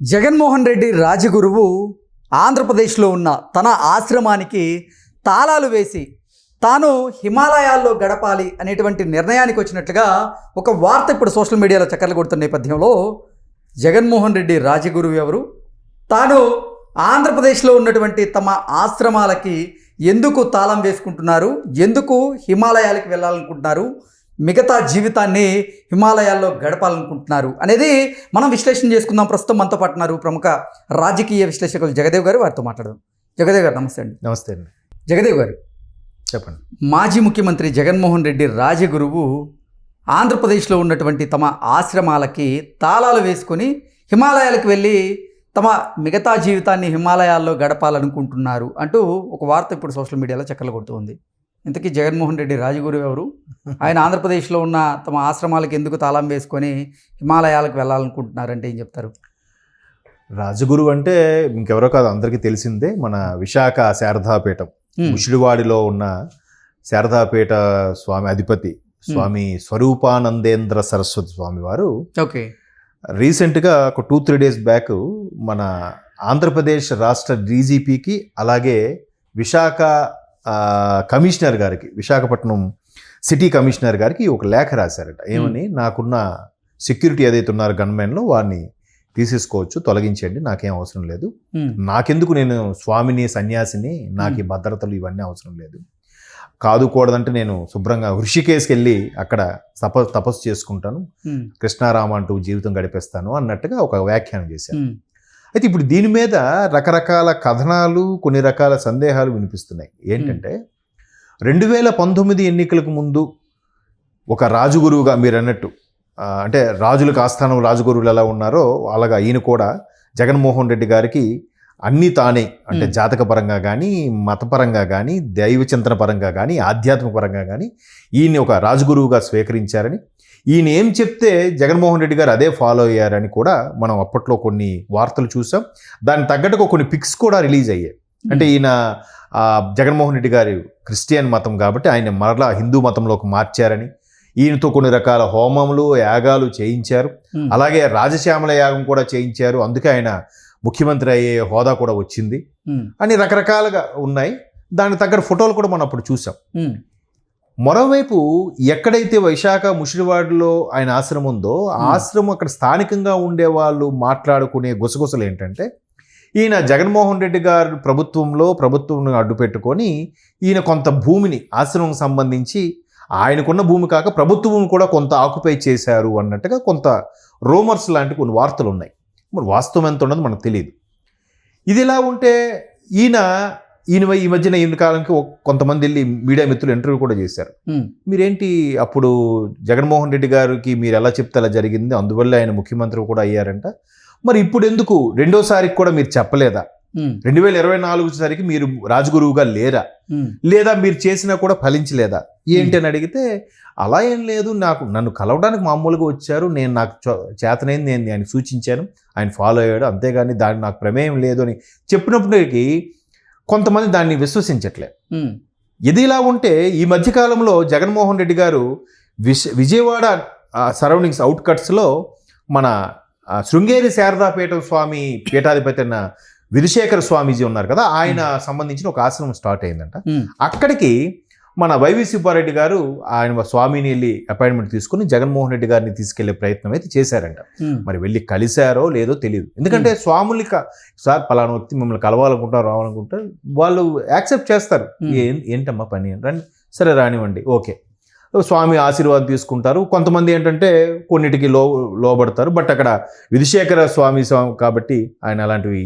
జగన్మోహన్ రెడ్డి రాజగురువు ఆంధ్రప్రదేశ్లో ఉన్న తన ఆశ్రమానికి తాళాలు వేసి తాను హిమాలయాల్లో గడపాలి అనేటువంటి నిర్ణయానికి వచ్చినట్లుగా ఒక వార్త ఇప్పుడు సోషల్ మీడియాలో చక్కర్లు కొడుతున్న నేపథ్యంలో జగన్మోహన్ రెడ్డి రాజగురువు ఎవరు, తాను ఆంధ్రప్రదేశ్లో ఉన్నటువంటి తమ ఆశ్రమాలకి ఎందుకు తాళం వేసుకుంటున్నారు, ఎందుకు హిమాలయాలకు వెళ్ళాలనుకుంటున్నారు, మిగతా జీవితాన్ని హిమాలయాల్లో గడపాలనుకుంటున్నారు అనేది మనం విశ్లేషణ చేసుకుందాం. ప్రస్తుతం మనతో పాటు ఉన్నారు ప్రముఖ రాజకీయ విశ్లేషకులు జగదేవ్ గారు. వారితో మాట్లాడదాం. జగదేవ్ గారు నమస్తే అండి. నమస్తే అండి. జగదేవ్ గారు చెప్పండి. మాజీ ముఖ్యమంత్రి జగన్మోహన్ రెడ్డి రాజగురువు ఆంధ్రప్రదేశ్లో ఉన్నటువంటి తమ ఆశ్రమాలకి తాళాలు వేసుకొని హిమాలయాలకు వెళ్ళి తమ మిగతా జీవితాన్ని హిమాలయాల్లో గడపాలనుకుంటున్నారు అంటూ ఒక వార్త ఇప్పుడు సోషల్ మీడియాలో చక్కర్లు కొడుతూ ఉంది. ఇంతకీ జగన్మోహన్ రెడ్డి రాజగురువు ఎవరు, ఆయన ఆంధ్రప్రదేశ్లో ఉన్న తమ ఆశ్రమాలకు ఎందుకు తాళం వేసుకొని హిమాలయాలకు వెళ్ళాలనుకుంటున్నారంటే ఏం చెప్తారు? రాజగురువు అంటే ఇంకెవరో కాదు, అందరికీ తెలిసిందే. మన విశాఖ శారదాపీఠం ముషిడివాడిలో ఉన్న శారదాపీఠ స్వామి అధిపతి స్వామి స్వరూపానందేంద్ర సరస్వతి స్వామి వారు ఓకే రీసెంట్గా ఒక 2-3 డేస్ బ్యాక్ మన ఆంధ్రప్రదేశ్ రాష్ట్ర డీజీపీకి అలాగే విశాఖ కమిషనర్ గారికి, విశాఖపట్నం సిటీ కమిషనర్ గారికి ఒక లేఖ రాశారట. ఏమని, నాకున్న సెక్యూరిటీ ఏదైతే ఉన్నారో గన్మెన్లో వారిని తీసేసుకోవచ్చు, తొలగించండి, నాకేం అవసరం లేదు, నాకెందుకు, నేను స్వామిని సన్యాసిని, నాకు ఈ భద్రతలు ఇవన్నీ అవసరం లేదు, కాదుకూడదంటే నేను శుభ్రంగా హృషికేశ్కి వెళ్ళి అక్కడ తపస్సు చేసుకుంటాను, కృష్ణారామ అంటూ జీవితం గడిపేస్తాను అన్నట్టుగా ఒక వ్యాఖ్యానం చేశాను. అయితే ఇప్పుడు దీని మీద రకరకాల కథనాలు, కొన్ని రకాల సందేహాలు వినిపిస్తున్నాయి. ఏంటంటే 2019 ఎన్నికలకు ముందు ఒక రాజగురువుగా మీరు అన్నట్టు, అంటే రాజులకు ఆస్థానం రాజగురువులు ఎలా ఉన్నారో అలాగా ఈయన కూడా జగన్మోహన్ రెడ్డి గారికి అన్నీ తానే, అంటే జాతకపరంగా కానీ, మతపరంగా కానీ, దైవ చింతన పరంగా కానీ, ఆధ్యాత్మిక పరంగా కానీ ఈయన్ని ఒక రాజగురువుగా స్వీకరించారని, ఈయన ఏం చెప్తే జగన్మోహన్ రెడ్డి గారు అదే ఫాలో అయ్యారని కూడా మనం అప్పట్లో కొన్ని వార్తలు చూసాం. దానికి తగ్గట్టుగా కొన్ని పిక్స్ కూడా రిలీజ్ అయ్యాయి. అంటే ఈయన జగన్మోహన్ రెడ్డి గారు క్రిస్టియన్ మతం కాబట్టి ఆయన మరలా హిందూ మతంలోకి మార్చారని, ఈయనతో కొన్ని రకాల హోమములు యాగాలు చేయించారు, అలాగే రాజశ్యామల యాగం కూడా చేయించారు, అందుకే ఆయన ముఖ్యమంత్రి అయ్యే హోదా కూడా వచ్చింది అని రకరకాలుగా ఉన్నాయి. దానికి తగ్గ ఫోటోలు కూడా మనం అప్పుడు చూసాం. మరోవైపు ఎక్కడైతే విశాఖ ముషిడివాడలో ఆయన ఆశ్రమం ఉందో ఆ ఆశ్రమం అక్కడ స్థానికంగా ఉండే వాళ్ళు మాట్లాడుకునే గుసగుసలు ఏంటంటే, ఈయన జగన్మోహన్ రెడ్డి గారు ప్రభుత్వం అడ్డు పెట్టుకొని ఈయన కొంత భూమిని ఆశ్రమం సంబంధించి ఆయనకున్న భూమి కాక ప్రభుత్వం కూడా కొంత ఆక్యుపై చేశారు అన్నట్టుగా కొంత రూమర్స్ లాంటి కొన్ని వార్తలు ఉన్నాయి. మరి వాస్తవం ఎంత ఉన్నది మనకు తెలియదు. ఇది ఇలా ఉంటే ఈయన ఈ మధ్యన ఈ కాలానికి కొంతమంది వెళ్ళి మీడియా మిత్రులు ఇంటర్వ్యూ కూడా చేశారు. మీరేంటి అప్పుడు జగన్మోహన్ రెడ్డి గారికి మీరు ఎలా చెప్తే అలా జరిగింది, అందువల్ల ఆయన ముఖ్యమంత్రి కూడా అయ్యారంట, మరి ఇప్పుడు ఎందుకు రెండోసారికి కూడా మీరు చెప్పలేదా, 2024 సరికి మీరు రాజగురువుగా లేరా, లేదా మీరు చేసినా కూడా ఫలించలేదా ఏంటి అని అడిగితే, అలా ఏం లేదు, నన్ను కలవడానికి మామూలుగా వచ్చారు, నేను నాకు చేతనైంది నేను ఆయన సూచించాను, ఆయన ఫాలో అయ్యాడు, అంతేగాని దానికి నాకు ప్రమేయం లేదు అని చెప్పినప్పటికీ కొంతమంది దాన్ని విశ్వసించట్లేదు. ఇది ఇలా ఉంటే ఈ మధ్యకాలంలో జగన్మోహన్ రెడ్డి గారు విజయవాడ సరౌండింగ్స్ అవుట్కట్స్లో మన శృంగేరి శారదాపీఠం స్వామి పీఠాధిపతి అయిన విధుశేఖర స్వామీజీ ఉన్నారు కదా, ఆయన సంబంధించిన ఒక ఆశ్రమం స్టార్ట్ అయిందంట. అక్కడికి మన వైవి సుబ్బారెడ్డి గారు ఆయన స్వామిని వెళ్ళి అపాయింట్మెంట్ తీసుకుని జగన్మోహన్ రెడ్డి గారిని తీసుకెళ్లే ప్రయత్నం అయితే చేశారంట. మరి వెళ్ళి కలిశారో లేదో తెలియదు. ఎందుకంటే స్వాములు సార్ పలానా వ్యక్తి మిమ్మల్ని కలవాలనుకుంటారు, రావాలనుకుంటారు, వాళ్ళు యాక్సెప్ట్ చేస్తారు. ఏంటమ్మా పని రండి, సరే రానివ్వండి, ఓకే, స్వామి ఆశీర్వాదం తీసుకుంటారు. కొంతమంది ఏంటంటే కొన్నిటికి లోబడతారు. బట్ అక్కడ విధుశేఖర స్వామి కాబట్టి ఆయన అలాంటివి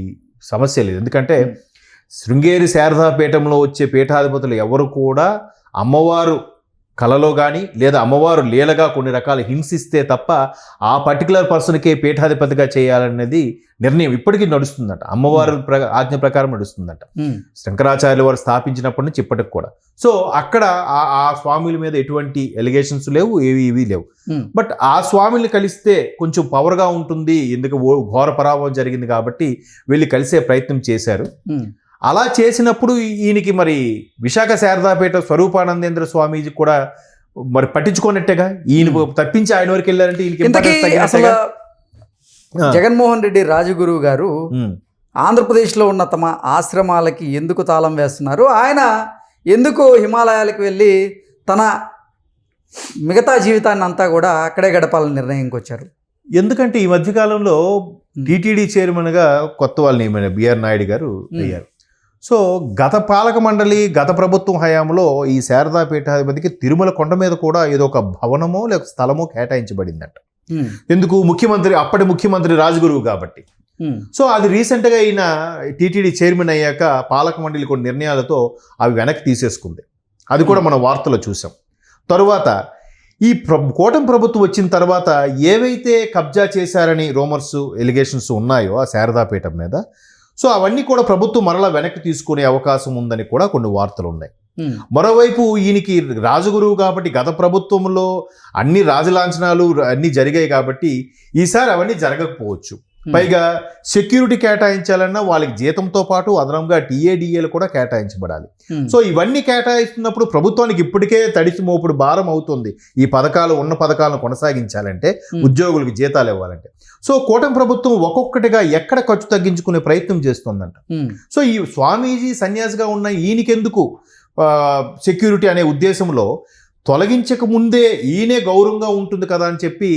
సమస్య లేదు. ఎందుకంటే శృంగేరి శారదాపీఠంలో వచ్చే పీఠాధిపతులు ఎవరు కూడా అమ్మవారు కలలో కానీ లేదా అమ్మవారు లీలగా కొన్ని రకాల హింసిస్తే తప్ప ఆ పర్టికులర్ పర్సన్కే పీఠాధిపతిగా చేయాలనేది నిర్ణయం ఇప్పటికీ నడుస్తుందట, అమ్మవారు ఆజ్ఞ ప్రకారం నడుస్తుందట. శంకరాచార్యుల వారు స్థాపించినప్పటి నుంచి ఇప్పటికి కూడా. సో అక్కడ ఆ స్వాముల మీద ఎటువంటి ఎలిగేషన్స్ లేవు, ఇవి లేవు. బట్ ఆ స్వామిని కలిస్తే కొంచెం పవర్గా ఉంటుంది, ఎందుకు ఘోర పరాభవం జరిగింది కాబట్టి వెళ్ళి కలిసే ప్రయత్నం చేశారు. అలా చేసినప్పుడు ఈయనకి మరి విశాఖ శారదాపీఠ స్వరూపానందేంద్ర స్వామీజీ కూడా మరి పట్టించుకోనట్టేగా, ఈయన తప్పించి ఆయన వరకు వెళ్ళారంటే ఈయనకి జగన్మోహన్ రెడ్డి రాజగురువు గారు ఆంధ్రప్రదేశ్లో ఉన్న తమ ఆశ్రమాలకి ఎందుకు తాళం వేస్తున్నారు, ఆయన ఎందుకు హిమాలయాలకు వెళ్ళి తన మిగతా జీవితాన్ని అంతా కూడా అక్కడే గడపాలని నిర్ణయంకి వచ్చారు? ఎందుకంటే ఈ మధ్యకాలంలో టీటీడీ చైర్మన్గా కొత్త వాళ్ళు నియమైన బిఆర్ నాయుడు గారు అయ్యారు. సో గత పాలక మండలి గత ప్రభుత్వం హయాంలో ఈ శారదా పీఠాధిపతికి తిరుమల కొండ మీద కూడా ఏదో ఒక భవనమో లేక స్థలమో కేటాయించబడిందంట. ఎందుకు? అప్పటి ముఖ్యమంత్రి రాజగురువు కాబట్టి. సో అది రీసెంట్గా ఈయన టీటీడీ చైర్మన్ అయ్యాక పాలక మండలి కొన్ని నిర్ణయాలతో అవి వెనక్కి తీసేసుకుంది. అది కూడా మనం వార్తలో చూసాం. తరువాత ఈ కూటమి ప్రభుత్వం వచ్చిన తర్వాత ఏవైతే కబ్జా చేశారని రూమర్స్ ఎలిగేషన్స్ ఉన్నాయో ఆ శారదాపీఠం మీద, సో అవన్నీ కూడా ప్రభుత్వం మరలా వెనక్కి తీసుకునే అవకాశం ఉందని కూడా కొన్ని వార్తలు ఉన్నాయి. మరోవైపు ఈయనకి రాజగురువు కాబట్టి గత ప్రభుత్వంలో అన్ని రాజలాంఛనాలు అన్నీ జరిగాయి కాబట్టి ఈసారి అవన్నీ జరగకపోవచ్చు. పైగా సెక్యూరిటీ కేటాయించాలన్నా వాళ్ళకి జీతంతో పాటు అదనంగా టీఏడిఏలు కూడా కేటాయించబడాలి. సో ఇవన్నీ కేటాయిస్తున్నప్పుడు ప్రభుత్వానికి ఇప్పటికే తడిసి మోపుడు భారం అవుతుంది. ఈ ఉన్న పథకాలను కొనసాగించాలంటే, ఉద్యోగులకు జీతాలు ఇవ్వాలంటే. సో కూటమి ప్రభుత్వం ఒక్కొక్కటిగా ఎక్కడ ఖర్చు తగ్గించుకునే ప్రయత్నం చేస్తుందంట. సో ఈ స్వామీజీ సన్యాసిగా ఉన్న ఈయనకెందుకు సెక్యూరిటీ అనే ఉద్దేశంలో తొలగించక ముందే ఈయనే గౌరవంగా ఉంటుంది కదా అని చెప్పి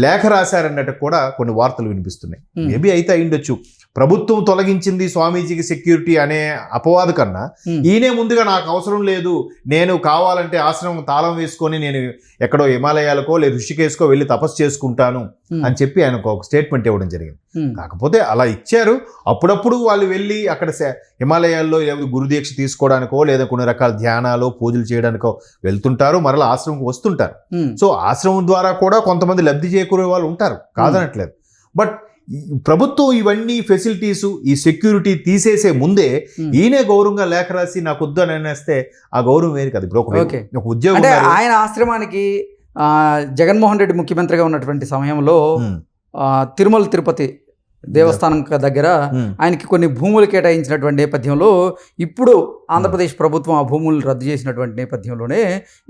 లేఖ రాశారన్నట్టు కూడా కొన్ని వార్తలు వినిపిస్తున్నాయి. మేబీ అయితే అయిండొచ్చు. ప్రభుత్వం తొలగించింది స్వామీజీకి సెక్యూరిటీ అనే అపవాదు కన్నా ఈయనే ముందుగా నాకు అవసరం లేదు, నేను కావాలంటే ఆశ్రమం తాళం వేసుకొని నేను ఎక్కడో హిమాలయాలకో లేదా ఋషికేశ్కో వెళ్ళి తపస్సు చేసుకుంటాను అని చెప్పి ఆయనకు ఒక స్టేట్మెంట్ ఇవ్వడం జరిగింది. కాకపోతే అలా ఇచ్చారు. అప్పుడప్పుడు వాళ్ళు వెళ్ళి అక్కడ హిమాలయాల్లో గురుదీక్ష తీసుకోవడానికో లేదా కొన్ని రకాల ధ్యానాలు పూజలు చేయడానికో వెళ్తుంటారు, మరలా ఆశ్రమంకి వస్తుంటారు. సో ఆశ్రమం ద్వారా కూడా కొంతమంది లబ్ధి చేకూరే వాళ్ళు ఉంటారు, కాదనట్లేదు. బట్ ప్రభుత్వం ఇవన్నీ ఫెసిలిటీసు ఈ సెక్యూరిటీ తీసేసే ముందే ఈయనే గౌరవంగా లేఖ రాసి నాకు వద్దు అని అనేస్తే ఆ గౌరవం వేరు కదా. ఇప్పుడు ఒక ఉద్యోగం ఆయన ఆశ్రమానికి జగన్మోహన్ రెడ్డి ముఖ్యమంత్రిగా ఉన్నటువంటి సమయంలో తిరుమల తిరుపతి దేవస్థానం దగ్గర ఆయనకి కొన్ని భూములు కేటాయించినటువంటి నేపథ్యంలో ఇప్పుడు ఆంధ్రప్రదేశ్ ప్రభుత్వం ఆ భూములు రద్దు చేసినటువంటి నేపథ్యంలోనే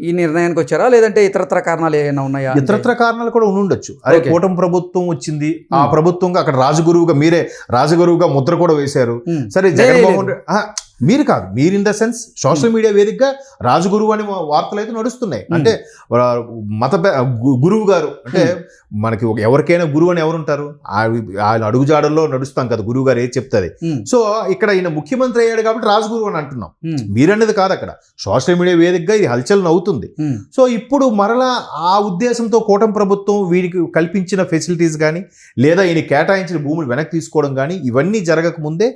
ఈ నిర్ణయానికి వచ్చారా, లేదంటే ఇతరత్ర కారణాలు ఏమైనా ఉన్నాయా? ఇతరత్ర కారణాలు కూడా ఉండొచ్చు. అదే కూటమి ప్రభుత్వం వచ్చింది, ఆ ప్రభుత్వంగా అక్కడ రాజగురువుగా మీరే రాజగురువుగా ముద్ర కూడా వేశారు. సరే జగన్మోహన్ మీరు కాదు, మీరు in the sense social media వేదికగా రాజగురువు అని వార్తలు అయితే నడుస్తున్నాయి. అంటే మత గురువు గారు అంటే మనకి ఎవరికైనా గురువు అని ఎవరుంటారు? ఆయన అడుగుజాడల్లో నడుస్తాం కదా, గురువు గారు ఏది చెప్తుంది. సో ఇక్కడ ఈయన ముఖ్యమంత్రి అయ్యాడు కాబట్టి రాజగురువు అని అంటున్నాం. మీరన్నది కాదు, అక్కడ సోషల్ మీడియా వేదికగా ఇది హల్చల్ అవుతుంది. సో ఇప్పుడు మరలా ఆ ఉద్దేశంతో కూటమి ప్రభుత్వం వీరికి కల్పించిన ఫెసిలిటీస్ కానీ లేదా ఈయన కేటాయించిన భూములు వెనక్కి తీసుకోవడం కానీ ఇవన్నీ జరగక ముందే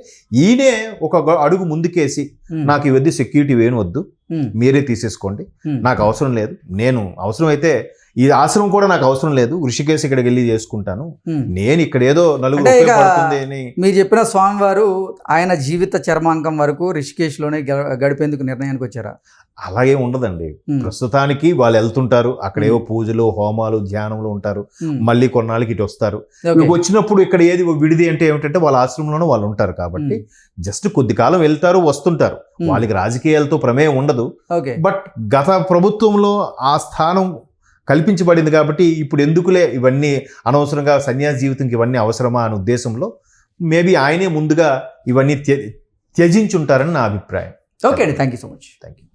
ఈయనే ఒక అడుగు ముందుకేసి నాకు ఇవద్దు, సెక్యూరిటీ వేను వద్దు, మీరే తీసేసుకోండి, నాకు అవసరం లేదు, నేను అవసరమైతే ఈ ఆశ్రమం కూడా నాకు అవసరం లేదు, ఋషికేశ్ ఇక్కడికి వెళ్ళి చేసుకుంటాను, నేను ఇక్కడ ఏదో నలుగురు అని. మీరు చెప్పిన స్వామివారు ఆయన జీవిత చర్మాంకం వరకు ఋషికేశ్లోనే గడిపేందుకు నిర్ణయానికి వచ్చారా? అలాగే ఉండదండి. ప్రస్తుతానికి వాళ్ళు వెళ్తుంటారు, అక్కడేవో పూజలు హోమాలు ధ్యానంలో ఉంటారు, మళ్ళీ కొన్నాళ్ళకి ఇటు వస్తారు. వచ్చినప్పుడు ఇక్కడ ఏది విడిది అంటే ఏమిటంటే వాళ్ళ ఆశ్రమంలోనే వాళ్ళు ఉంటారు కాబట్టి జస్ట్ కొద్ది కాలం వెళ్తారు వస్తుంటారు. వాళ్ళకి రాజకీయాలతో ప్రమేయం ఉండదు. బట్ గత ప్రభుత్వంలో ఆ స్థానం కల్పించబడింది కాబట్టి ఇప్పుడు ఎందుకులే ఇవన్నీ అనవసరంగా సన్యాసి జీవితంకి ఇవన్నీ అవసరమా అనే ఉద్దేశంలో మేబీ ఆయనే ముందుగా ఇవన్నీ త్యజించుంటారని నా అభిప్రాయం. ఓకే అండి, thank you so much. Thank you.